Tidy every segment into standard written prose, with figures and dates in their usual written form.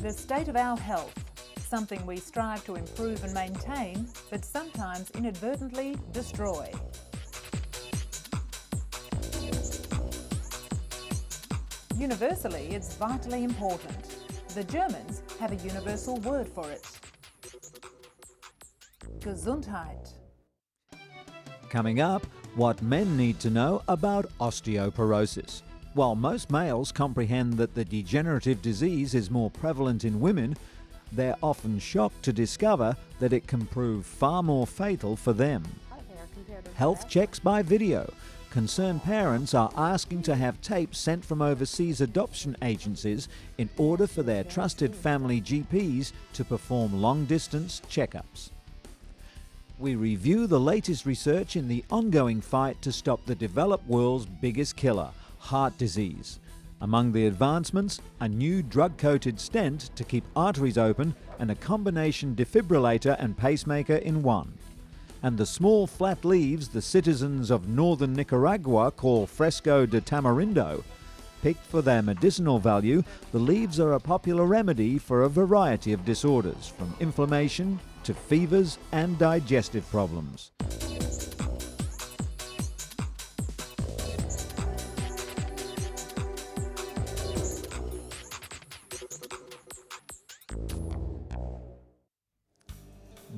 The state of our health, something we strive to improve and maintain, but sometimes inadvertently destroy. Universally, it's vitally important. The Germans have a universal word for it. Gesundheit. Coming up, what men need to know about osteoporosis. While most males comprehend that the degenerative disease is more prevalent in women, they're often shocked to discover that it can prove far more fatal for them. Health checks by video. Concerned parents are asking to have tapes sent from overseas adoption agencies in order for their trusted family GPs to perform long-distance checkups. We review the latest research in the ongoing fight to stop the developed world's biggest killer, heart disease. Among the advancements, a new drug-coated stent to keep arteries open and a combination defibrillator and pacemaker in one. And the small flat leaves the citizens of northern Nicaragua call fresco de tamarindo. Picked for their medicinal value, the leaves are a popular remedy for a variety of disorders, from inflammation to fevers and digestive problems.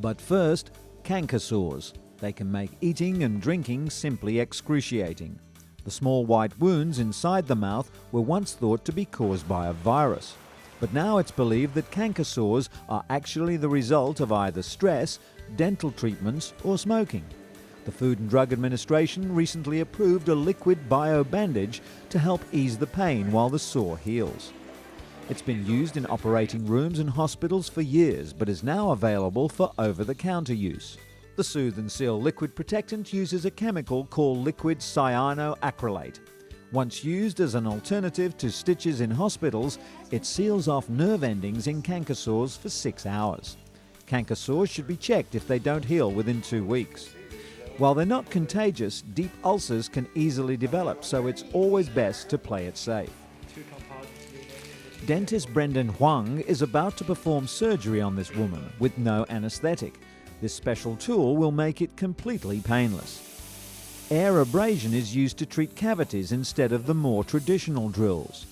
But first, canker sores. They can make eating and drinking simply excruciating. The small white wounds inside the mouth were once thought to be caused by a virus. But now it's believed that canker sores are actually the result of either stress, dental treatments, or smoking. The Food and Drug Administration recently approved a liquid bio-bandage to help ease the pain while the sore heals. It's been used in operating rooms and hospitals for years, but is now available for over-the-counter use. The Soothe and Seal liquid protectant uses a chemical called liquid cyanoacrylate. Once used as an alternative to stitches in hospitals, it seals off nerve endings in canker sores for 6 hours. Canker sores should be checked if they don't heal within 2 weeks. While they're not contagious, deep ulcers can easily develop, so it's always best to play it safe. Dentist Brendan Huang is about to perform surgery on this woman with no anesthetic. This special tool will make it completely painless. Air abrasion is used to treat cavities instead of the more traditional drills.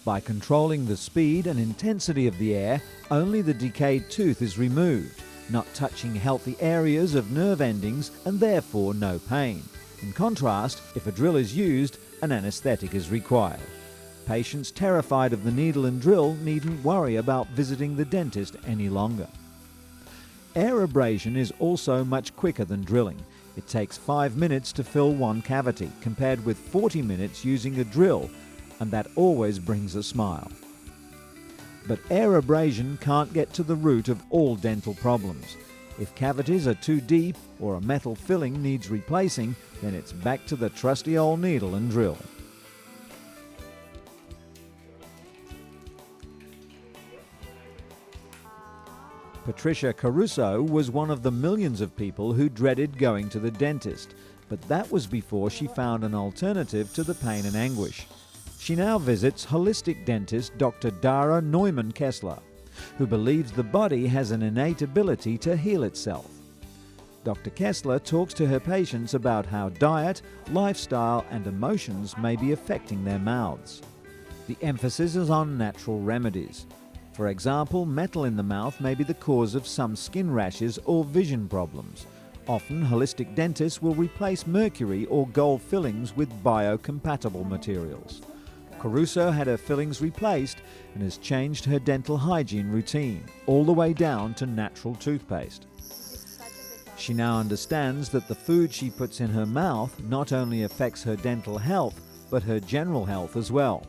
By controlling the speed and intensity of the air, only the decayed tooth is removed, not touching healthy areas of nerve endings and therefore no pain. In contrast, if a drill is used, an anesthetic is required. Patients terrified of the needle and drill needn't worry about visiting the dentist any longer. Air abrasion is also much quicker than drilling. It takes 5 minutes to fill one cavity, compared with 40 minutes using a drill, and that always brings a smile. But air abrasion can't get to the root of all dental problems. If cavities are too deep or a metal filling needs replacing, then it's back to the trusty old needle and drill. Patricia Caruso was one of the millions of people who dreaded going to the dentist, but that was before she found an alternative to the pain and anguish. She now visits holistic dentist Dr. Dara Neumann-Kessler, who believes the body has an innate ability to heal itself. Dr. Kessler talks to her patients about how diet, lifestyle and emotions may be affecting their mouths. The emphasis is on natural remedies. For example, metal in the mouth may be the cause of some skin rashes or vision problems. Often, holistic dentists will replace mercury or gold fillings with biocompatible materials. Caruso had her fillings replaced and has changed her dental hygiene routine, all the way down to natural toothpaste. She now understands that the food she puts in her mouth not only affects her dental health, but her general health as well.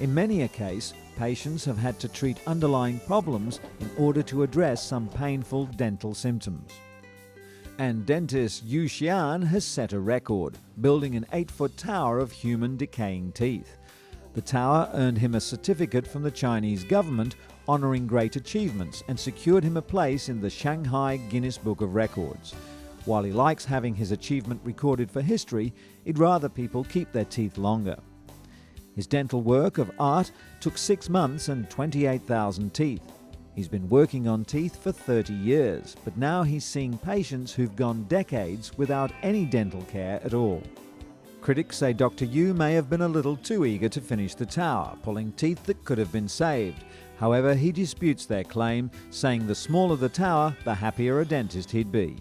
In many a case, patients have had to treat underlying problems in order to address some painful dental symptoms. And dentist Yu Xian has set a record, building an 8-foot tower of human decaying teeth. The tower earned him a certificate from the Chinese government honoring great achievements and secured him a place in the Shanghai Guinness Book of Records. While he likes having his achievement recorded for history, he'd rather people keep their teeth longer. His dental work of art took 6 months and 28,000 teeth. He's been working on teeth for 30 years, but now he's seeing patients who've gone decades without any dental care at all. Critics say Dr. Yu may have been a little too eager to finish the tower, pulling teeth that could have been saved. However, he disputes their claim, saying the smaller the tower, the happier a dentist he'd be.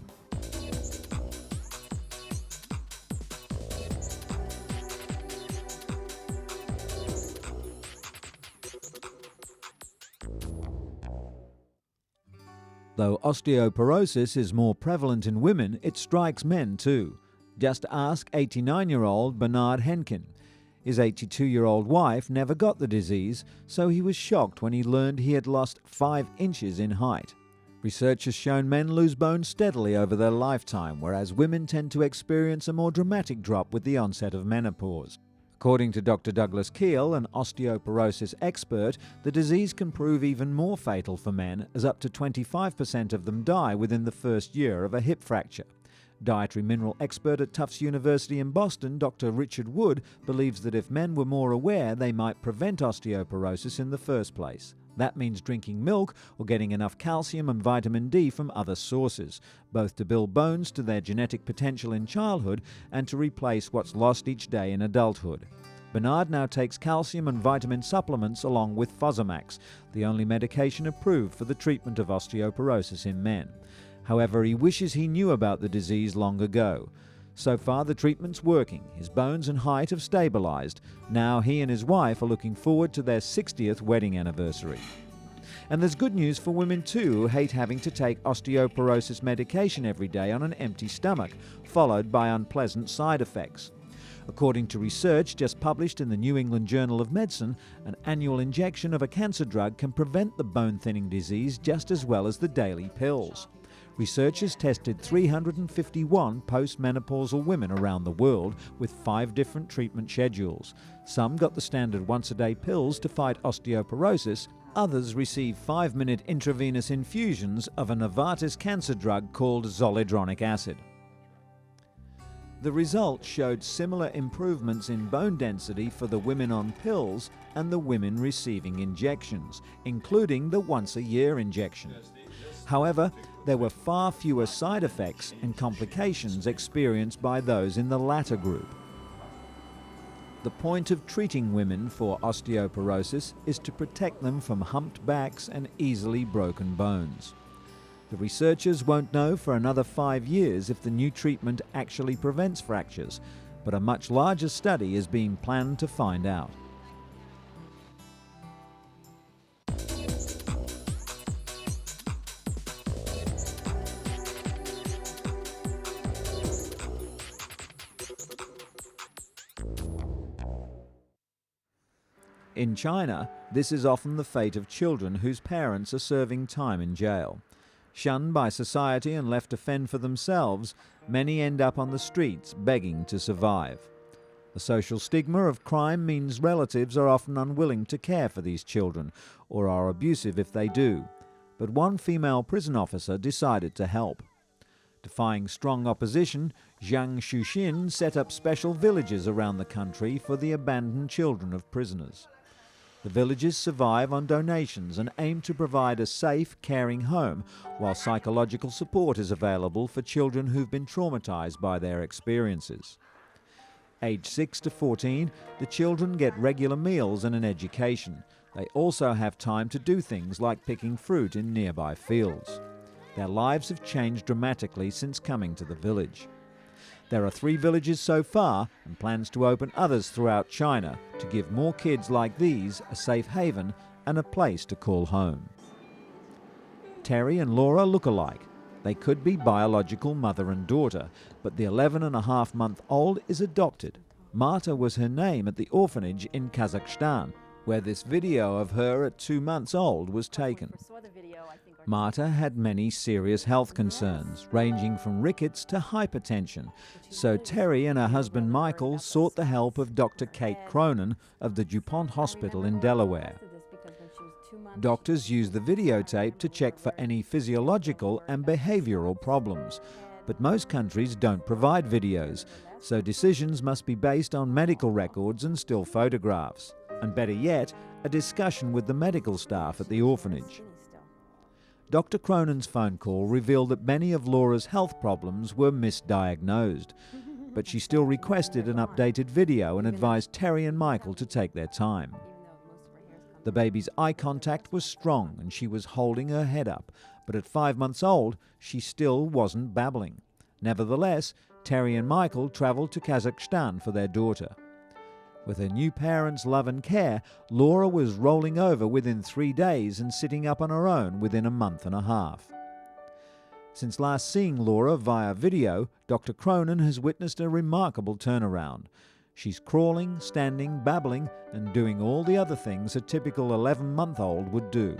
Though osteoporosis is more prevalent in women, it strikes men too. Just ask 89-year-old Bernard Henkin. His 82-year-old wife never got the disease, so he was shocked when he learned he had lost 5 inches in height. Research has shown men lose bone steadily over their lifetime, whereas women tend to experience a more dramatic drop with the onset of menopause. According to Dr. Douglas Keel, an osteoporosis expert, the disease can prove even more fatal for men, as up to 25% of them die within the first year of a hip fracture. Dietary mineral expert at Tufts University in Boston, Dr. Richard Wood, believes that if men were more aware, they might prevent osteoporosis in the first place. That means drinking milk or getting enough calcium and vitamin D from other sources, both to build bones to their genetic potential in childhood and to replace what's lost each day in adulthood. Bernard now takes calcium and vitamin supplements along with Fosamax, the only medication approved for the treatment of osteoporosis in men. However, he wishes he knew about the disease long ago. So far, the treatment's working. His bones and height have stabilized. Now he and his wife are looking forward to their 60th wedding anniversary. And there's good news for women too, who hate having to take osteoporosis medication every day on an empty stomach, followed by unpleasant side effects. According to research just published in the New England Journal of Medicine, an annual injection of a cancer drug can prevent the bone-thinning disease just as well as the daily pills. Researchers tested 351 postmenopausal women around the world with 5 different treatment schedules. Some got the standard once-a-day pills to fight osteoporosis. Others received 5-minute intravenous infusions of a Novartis cancer drug called zoledronic acid. The results showed similar improvements in bone density for the women on pills and the women receiving injections, including the once-a-year injection. However, there were far fewer side effects and complications experienced by those in the latter group. The point of treating women for osteoporosis is to protect them from humped backs and easily broken bones. The researchers won't know for another 5 years if the new treatment actually prevents fractures, but a much larger study is being planned to find out. In China, this is often the fate of children whose parents are serving time in jail. Shunned by society and left to fend for themselves, many end up on the streets begging to survive. The social stigma of crime means relatives are often unwilling to care for these children, or are abusive if they do. But one female prison officer decided to help. Defying strong opposition, Zhang Shuxin set up special villages around the country for the abandoned children of prisoners. The villages survive on donations and aim to provide a safe, caring home, while psychological support is available for children who've been traumatized by their experiences. Aged 6 to 14, the children get regular meals and an education. They also have time to do things like picking fruit in nearby fields. Their lives have changed dramatically since coming to the village. There are 3 villages so far, and plans to open others throughout China to give more kids like these a safe haven and a place to call home. Terry and Laura look alike. They could be biological mother and daughter, but the 11.5-month-old is adopted. Marta was her name at the orphanage in Kazakhstan, where this video of her at 2 months old was taken. Marta had many serious health concerns, ranging from rickets to hypertension, so Terry and her husband Michael sought the help of Dr. Kate Cronin of the DuPont Hospital in Delaware. Doctors use the videotape to check for any physiological and behavioral problems, but most countries don't provide videos, so decisions must be based on medical records and still photographs. And better yet, a discussion with the medical staff at the orphanage. Dr. Cronin's phone call revealed that many of Laura's health problems were misdiagnosed, but she still requested an updated video and advised Terry and Michael to take their time. The baby's eye contact was strong and she was holding her head up, but at 5 months old, she still wasn't babbling. Nevertheless, Terry and Michael travelled to Kazakhstan for their daughter. With her new parents' love and care, Laura was rolling over within 3 days and sitting up on her own within a month and a half. Since last seeing Laura via video, Dr. Cronin has witnessed a remarkable turnaround. She's crawling, standing, babbling, and doing all the other things a typical 11-month-old would do.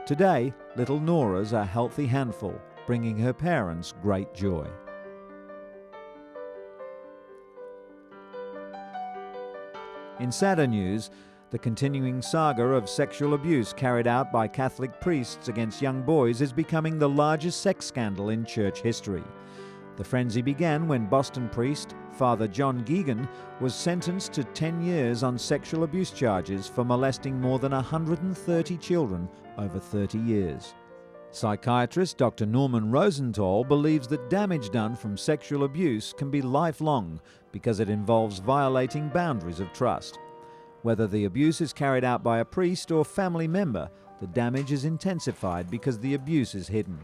Today, little Nora's a healthy handful, bringing her parents great joy. In sadder news, the continuing saga of sexual abuse carried out by Catholic priests against young boys is becoming the largest sex scandal in church history. The frenzy began when Boston priest Father John Geoghegan was sentenced to 10 years on sexual abuse charges for molesting more than 130 children over 30 years. Psychiatrist Dr. Norman Rosenthal believes that damage done from sexual abuse can be lifelong because it involves violating boundaries of trust. Whether the abuse is carried out by a priest or family member, the damage is intensified because the abuse is hidden.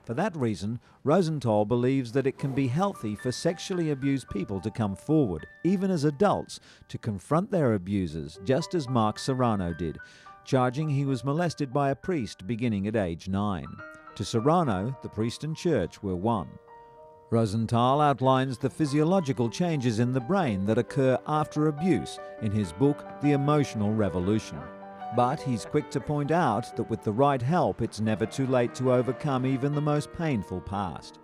For that reason, Rosenthal believes that it can be healthy for sexually abused people to come forward, even as adults, to confront their abusers, just as Mark Serrano did, charging he was molested by a priest beginning at age 9. To Serrano, the priest and church were one. Rosenthal outlines the physiological changes in the brain that occur after abuse in his book, The Emotional Revolution. But he's quick to point out that with the right help, it's never too late to overcome even the most painful past.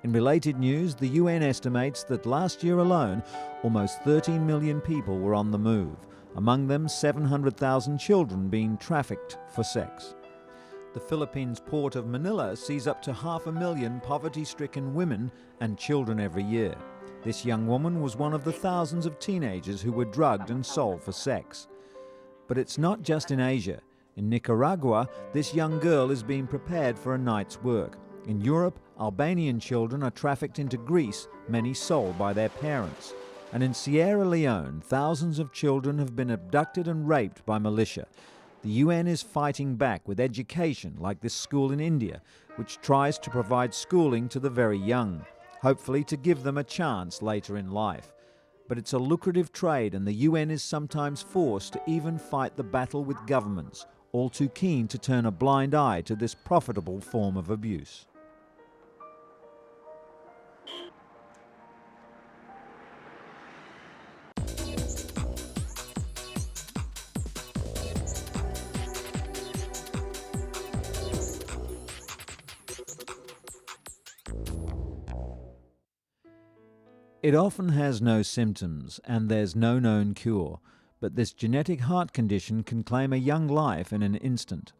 In related news, the UN estimates that last year alone, almost 13 million people were on the move, among them 700,000 children being trafficked for sex. The Philippines' port of Manila sees up to 500,000 poverty-stricken women and children every year. This young woman was one of the thousands of teenagers who were drugged and sold for sex. But it's not just in Asia. In Nicaragua, this young girl is being prepared for a night's work. In Europe, Albanian children are trafficked into Greece, many sold by their parents. And in Sierra Leone, thousands of children have been abducted and raped by militia. The UN is fighting back with education like this school in India, which tries to provide schooling to the very young, hopefully to give them a chance later in life. But it's a lucrative trade, and the UN is sometimes forced to even fight the battle with governments, all too keen to turn a blind eye to this profitable form of abuse. It often has no symptoms and there's no known cure, but this genetic heart condition can claim a young life in an instant.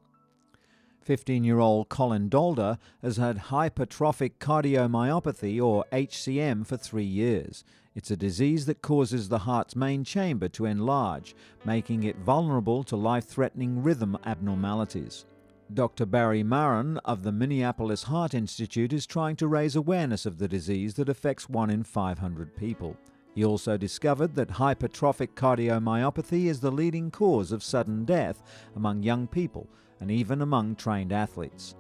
15-year-old Colin Dolder has had hypertrophic cardiomyopathy, or HCM, for 3 years. It's a disease that causes the heart's main chamber to enlarge, making it vulnerable to life-threatening rhythm abnormalities. Dr. Barry Marin of the Minneapolis Heart Institute is trying to raise awareness of the disease that affects 1 in 500 people. He also discovered that hypertrophic cardiomyopathy is the leading cause of sudden death among young people and even among trained athletes.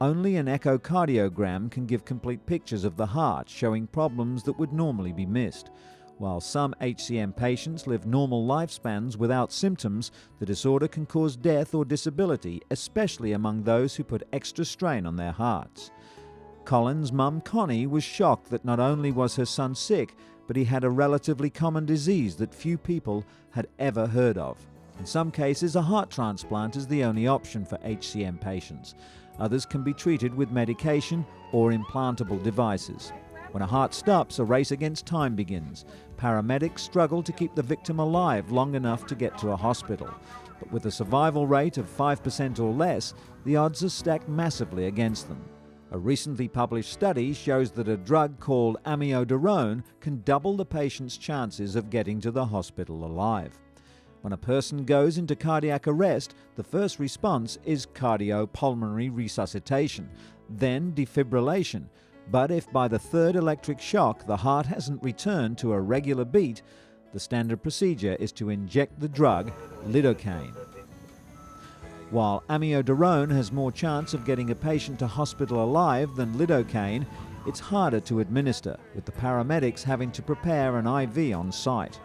Only an echocardiogram can give complete pictures of the heart, showing problems that would normally be missed. While some HCM patients live normal lifespans without symptoms, the disorder can cause death or disability, especially among those who put extra strain on their hearts. Colin's mum, Connie, was shocked that not only was her son sick, but he had a relatively common disease that few people had ever heard of. In some cases, a heart transplant is the only option for HCM patients. Others can be treated with medication or implantable devices. When a heart stops, a race against time begins. Paramedics struggle to keep the victim alive long enough to get to a hospital. But with a survival rate of 5% or less, the odds are stacked massively against them. A recently published study shows that a drug called amiodarone can double the patient's chances of getting to the hospital alive. When a person goes into cardiac arrest, the first response is cardiopulmonary resuscitation, then defibrillation. But if by the third electric shock the heart hasn't returned to a regular beat, the standard procedure is to inject the drug lidocaine. While amiodarone has more chance of getting a patient to hospital alive than lidocaine, it's harder to administer, with the paramedics having to prepare an IV on site.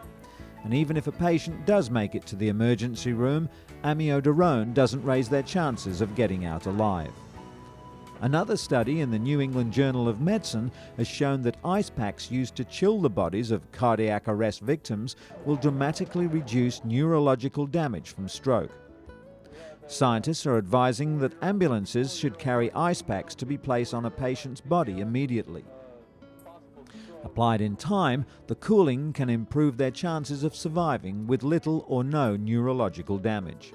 And even if a patient does make it to the emergency room, amiodarone doesn't raise their chances of getting out alive. Another study in the New England Journal of Medicine has shown that ice packs used to chill the bodies of cardiac arrest victims will dramatically reduce neurological damage from stroke. Scientists are advising that ambulances should carry ice packs to be placed on a patient's body immediately. Applied in time, the cooling can improve their chances of surviving with little or no neurological damage.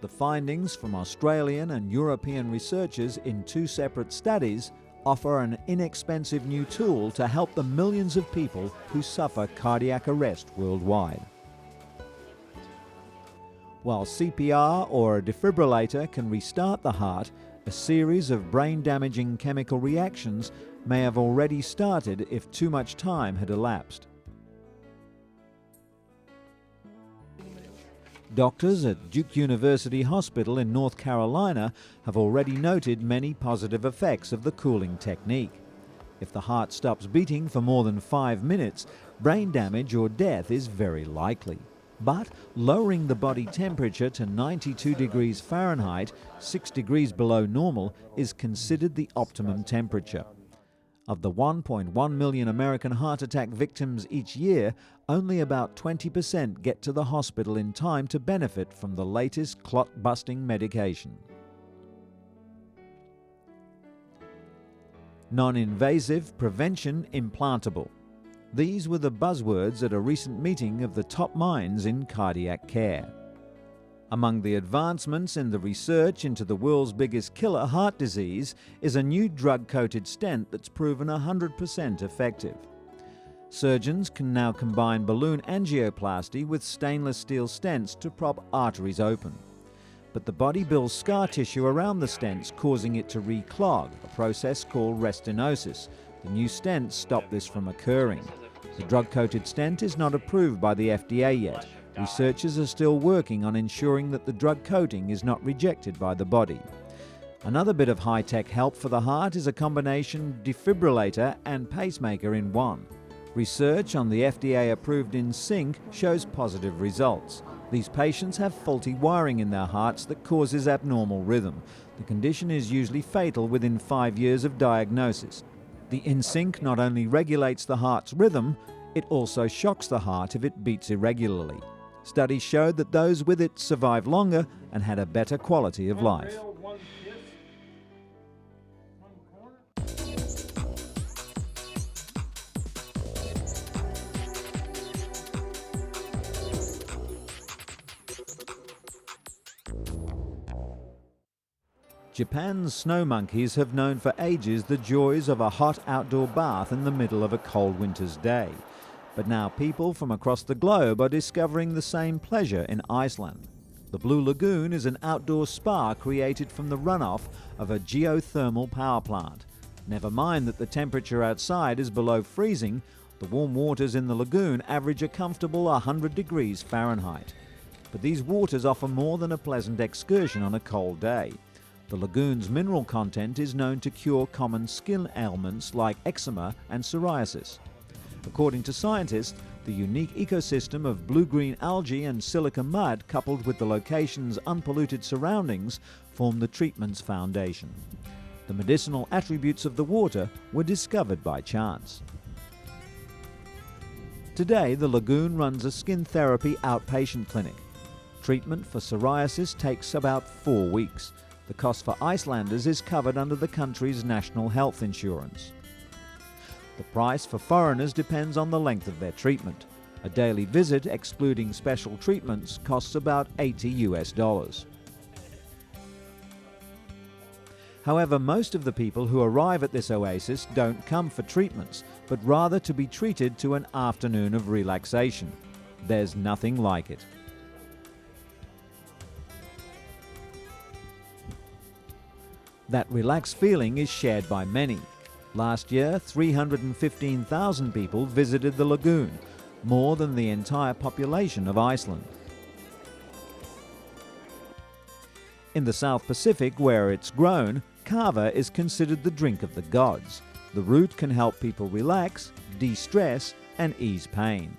The findings from Australian and European researchers in 2 separate studies offer an inexpensive new tool to help the millions of people who suffer cardiac arrest worldwide. While CPR or a defibrillator can restart the heart, a series of brain-damaging chemical reactions may have already started if too much time had elapsed. Doctors at Duke University Hospital in North Carolina have already noted many positive effects of the cooling technique. If the heart stops beating for more than 5 minutes, brain damage or death is very likely. But lowering the body temperature to 92 degrees Fahrenheit, 6 degrees below normal, is considered the optimum temperature. Of the 1.1 million American heart attack victims each year, only about 20% get to the hospital in time to benefit from the latest clot-busting medication. Non-invasive prevention implantable. These were the buzzwords at a recent meeting of the top minds in cardiac care. Among the advancements in the research into the world's biggest killer, heart disease, is a new drug-coated stent that's proven 100% effective. Surgeons can now combine balloon angioplasty with stainless steel stents to prop arteries open. But the body builds scar tissue around the stents, causing it to reclog, a process called restenosis. The new stents stop this from occurring. The drug-coated stent is not approved by the FDA yet. Researchers are still working on ensuring that the drug coating is not rejected by the body. Another bit of high-tech help for the heart is a combination defibrillator and pacemaker in one. Research on the FDA-approved InSync shows positive results. These patients have faulty wiring in their hearts that causes abnormal rhythm. The condition is usually fatal within 5 years of diagnosis. The InSync not only regulates the heart's rhythm, it also shocks the heart if it beats irregularly. Studies showed that those with it survived longer and had a better quality of life. Japan's snow monkeys have known for ages the joys of a hot outdoor bath in the middle of a cold winter's day. But now people from across the globe are discovering the same pleasure in Iceland. The Blue Lagoon is an outdoor spa created from the runoff of a geothermal power plant. Never mind that the temperature outside is below freezing, the warm waters in the lagoon average a comfortable 100 degrees Fahrenheit. But these waters offer more than a pleasant excursion on a cold day. The lagoon's mineral content is known to cure common skin ailments like eczema and psoriasis. According to scientists, the unique ecosystem of blue-green algae and silica mud coupled with the location's unpolluted surroundings form the treatment's foundation. The medicinal attributes of the water were discovered by chance. Today, the lagoon runs a skin therapy outpatient clinic. Treatment for psoriasis takes about 4 weeks. The cost for Icelanders is covered under the country's national health insurance. The price for foreigners depends on the length of their treatment. A daily visit, excluding special treatments, costs about $80 US. However, most of the people who arrive at this oasis don't come for treatments, but rather to be treated to an afternoon of relaxation. There's nothing like it. That relaxed feeling is shared by many. Last year, 315,000 people visited the lagoon, more than the entire population of Iceland. In the South Pacific, where it's grown, kava is considered the drink of the gods. The root can help people relax, de-stress, and ease pain.